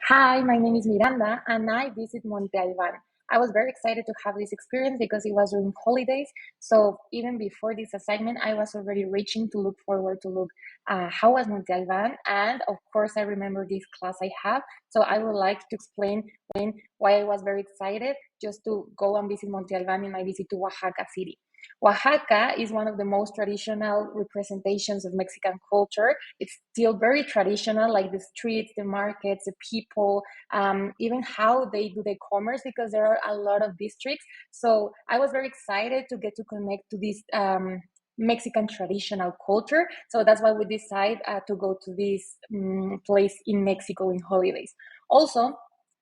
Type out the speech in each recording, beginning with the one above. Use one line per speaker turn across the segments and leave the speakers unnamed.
Hi, my name is Miranda and I visit Monte Albán. I was very excited to have this experience because it was during holidays. So even before this assignment, I was already reaching to look forward to look how was Monte Albán. And of course, I remember this class I have. So I would like to explain why I was very excited just to go and visit Monte Albán in my visit to Oaxaca City. Oaxaca is one of the most traditional representations of Mexican culture. It's still very traditional, like the streets, the markets, the people, even how they do the commerce, because there are a lot of districts. So I was very excited to get to connect to this Mexican traditional culture. So that's why we decided to go to this place in Mexico in holidays. Also,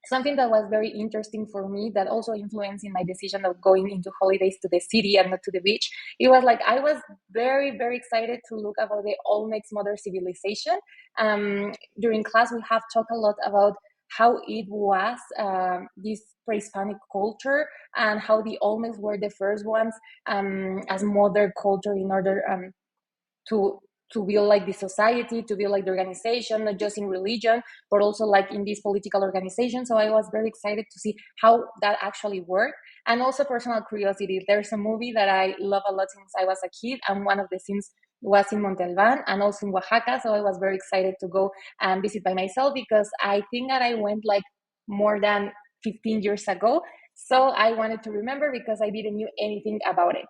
something that was very interesting for me that also influenced in my decision of going into holidays to the city and not to the beach, it was like I was very very excited to look about the Olmecs modern civilization. During class we have talked a lot about how it was this pre-Hispanic culture and how the Olmecs were the first ones as modern culture in order to build like the society, to build like the organization, not just in religion, but also like in this political organization. So I was very excited to see how that actually worked. And also personal curiosity. There's a movie that I love a lot since I was a kid, and one of the scenes was in Monte Alban and also in Oaxaca. So I was very excited to go and visit by myself because I think that I went like more than 15 years ago. So I wanted to remember because I didn't knew anything about it.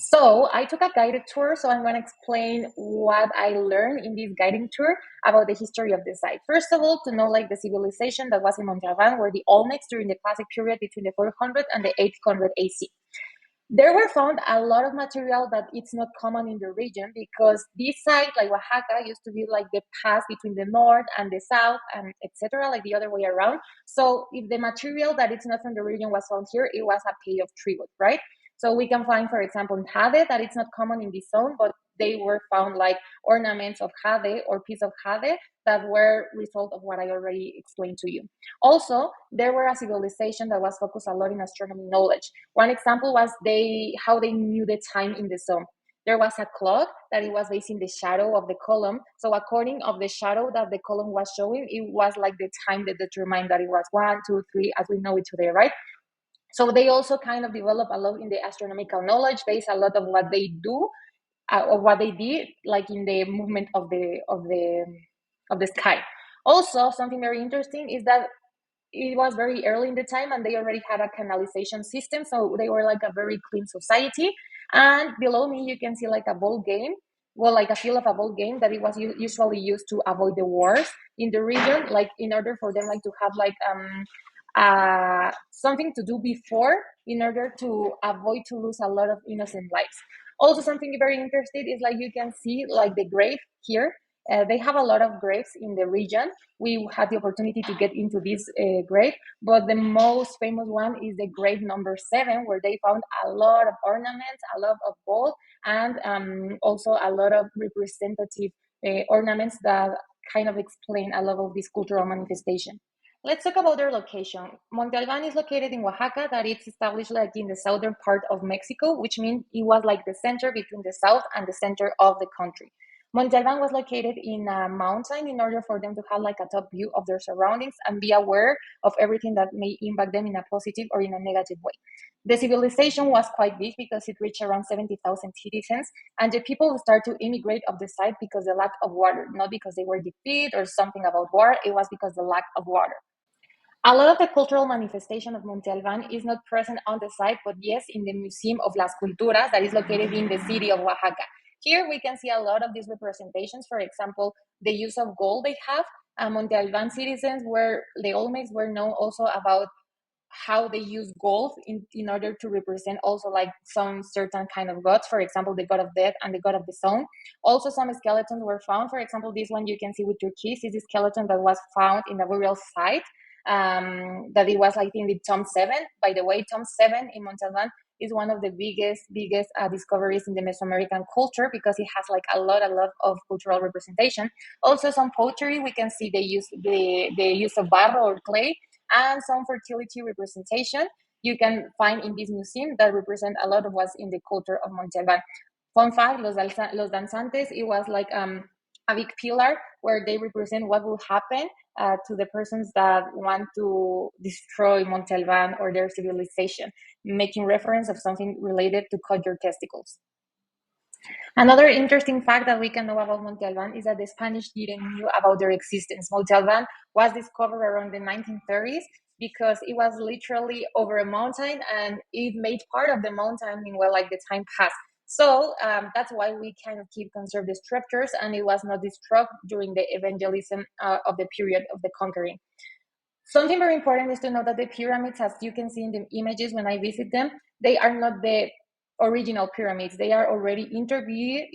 So I took a guided tour. So I'm going to explain what I learned in this guiding tour about the history of the site. First of all, to know like the civilization that was in Montalban were the Olmecs during the classic period between the 400 and the 800 AC. There were found a lot of material that it's not common in the region because this site, like Oaxaca, used to be like the pass between the north and the south and etc., like the other way around. So if the material that it's not from the region was found here, it was a pay of tribute, right? So we can find, for example, in jade that it's not common in this zone, but they were found like ornaments of jade or piece of jade that were result of what I already explained to you. Also, there were a civilization that was focused a lot in astronomy knowledge. One example was how they knew the time in the zone. There was a clock that it was based in the shadow of the column. So according of the shadow that the column was showing, it was like the time that determined that it was 1, 2, 3, as we know it today, right? So they also kind of develop a lot in the astronomical knowledge, based a lot of what they do, or what they did, like in the movement of the sky. Also, something very interesting is that it was very early in the time and they already had a canalization system, so they were like a very clean society. And below me you can see like a ball game, well, like a field of a ball game that it was usually used to avoid the wars in the region, like in order for them like to have like something to do before in order to avoid to lose a lot of innocent lives. Also, something very interesting is like you can see like the grave here. They have a lot of graves in the region. We had the opportunity to get into this grave, but the most famous one is the grave number 7, where they found a lot of ornaments, a lot of gold, and also a lot of representative ornaments that kind of explain a lot of this cultural manifestation. Let's talk about their location. Monte Alban is located in Oaxaca, that it's established like in the southern part of Mexico, which means it was like the center between the south and the center of the country. Monte Alban was located in a mountain in order for them to have like a top view of their surroundings and be aware of everything that may impact them in a positive or in a negative way. The civilization was quite big because it reached around 70,000 citizens, and the people start to immigrate of the site because the lack of water, not because they were defeated or something about war, it was because the lack of water. A lot of the cultural manifestation of Monte Albán is not present on the site, but yes, in the Museum of las Culturas that is located in the city of Oaxaca. Here we can see a lot of these representations. For example, the use of gold they have. Monte Albán citizens were, the Olmecs were known also about how they use gold in order to represent also like some certain kind of gods, for example the god of death and the god of the sun. Also some skeletons were found. For example, this one you can see with turquoise is a skeleton that was found in a burial site, that it was like in the Tom 7. By the way, Tom 7 in Montalban is one of the biggest discoveries in the Mesoamerican culture because it has like a lot of cultural representation. Also some pottery, we can see the use of barro or clay, and some fertility representation you can find in this museum that represent a lot of what's in the culture of Monte Albán. Fun fact, los danzantes, it was like a big pillar where they represent what will happen to the persons that want to destroy Monte Albán or their civilization, making reference of something related to cut your testicles. Another interesting fact that we can know about Monte Albán is that the Spanish didn't knew about their existence. Monte Albán was discovered around the 1930s because it was literally over a mountain and it made part of the mountain meanwhile like the time passed. So that's why we kind of keep conserve the structures, and it was not destroyed during the evangelism of the period of the conquering. Something very important is to know that the pyramids, as you can see in the images when I visit them, they are not the original pyramids. They are already interviewed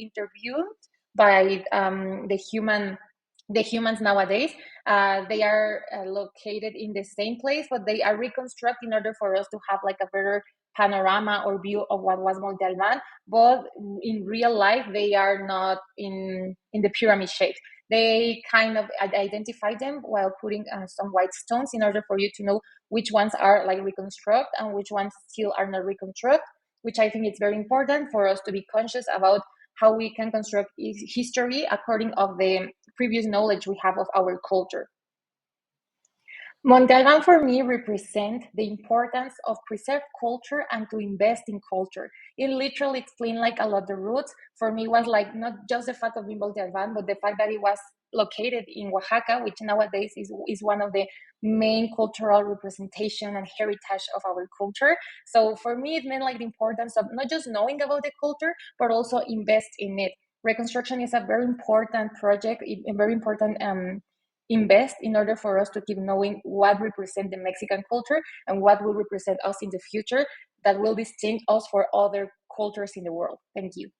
by the humans nowadays. They are located in the same place, but they are reconstructed in order for us to have like a better panorama or view of what was Monte Alban. But in real life, they are not in the pyramid shape. They kind of identify them while putting some white stones in order for you to know which ones are like reconstruct and which ones still are not reconstruct, which I think it's very important for us to be conscious about how we can construct history according of the previous knowledge we have of our culture. Montalban for me represent the importance of preserve culture and to invest in culture. It literally explained like a lot the roots. For me was like not just the fact of being Montalban, but the fact that it was located in Oaxaca, which nowadays is one of the main cultural representation and heritage of our culture. So for me, it meant like the importance of not just knowing about the culture, but also invest in it. Reconstruction is a very important project, a very important invest in order for us to keep knowing what represent the Mexican culture and what will represent us in the future that will distinct us for other cultures in the world. Thank you.